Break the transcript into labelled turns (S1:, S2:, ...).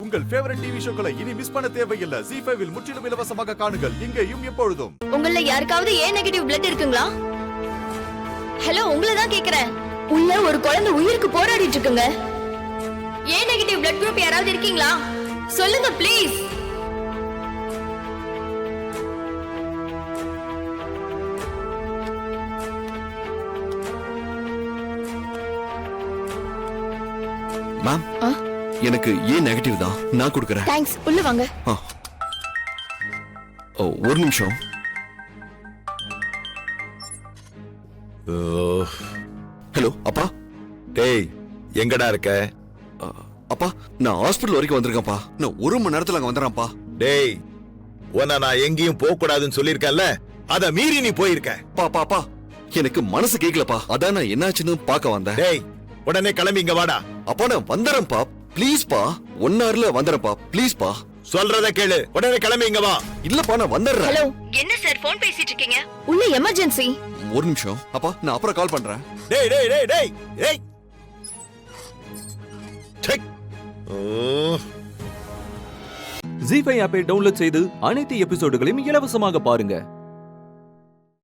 S1: உங்கள் favourite TV ஷோக்களை இனி miss பண்ண தேவையில்லை. ZEE5 இல் முற்றிலும் இலவசமாக காணுங்கள். இங்கேயும் எப்பொழுதும்.
S2: உங்கள யாருக்காவது ஏ நெகட்டிவ் பிளட் இருக்குங்களா? ஹலோ, உங்களை தான் கேக்குறேன். உள்ள ஒரு குழந்தை உயிருக்கு போராடிட்டு இருக்குங்க. ஏ நெகட்டிவ் பிளட் குரூப் யாராவது இருக்கீங்களா? சொல்லுங்க ப்ளீஸ்.
S3: மேம், எனக்கு ஏ நெகட்டிவ் தான். நான் கொடுக்கறேன்.
S2: தேங்க்ஸ். உள்ள வாங்க.
S3: ஒரு நிமிஷம். ஹலோ அப்பா.
S4: டேய், எங்கடா இருக்க?
S3: அப்பா, நான் ஹாஸ்பிடல் வரைக்கும் வந்திருக்கேன்ப்பா. நான் 1 மணி நேரத்துல அங்க வந்துடுறேன்ப்பா.
S4: டேய், உன்னை நான் எங்கேயும் போக கூடாதுன்னு சொல்லியிருக்கேன்ல, அத மீறி நீ போயிருக்க.
S3: பாப்பா, எனக்கு மனசு கேட்கலப்பா. அதான் நான் என்னாச்சுன்னு பார்க்க வந்தேன்.
S4: டேய், உடனே கிளம்பி இங்க வாடா.
S3: அப்பா, நான் வந்துடுறேன்ப்பா. ப்ளீஸ்ப்பா, 1 ஹவர்ல வந்துடுறேன்ப்பா. ப்ளீஸ்ப்பா,
S4: சொல்றத கேளு. உடனே கிளம்பி இங்க வா.
S3: இல்லப்பா, நான் வந்துடுறேன்.
S2: ஹலோ, என்ன சார் போன் பேசிட்டு இருக்கீங்க? உள்ள எமர்ஜென்சி.
S3: ஒரு நிமிஷம் அப்பா, நான் அப்புறம் கால் பண்றேன்.
S4: டேய் டேய் டேய் டேய் டேய். டேய்.
S5: ZEE5 ஆப்பை டவுன்லோட் செய்து அனைத்து எபிசோடுகளையும் இலவசமாக பாருங்க.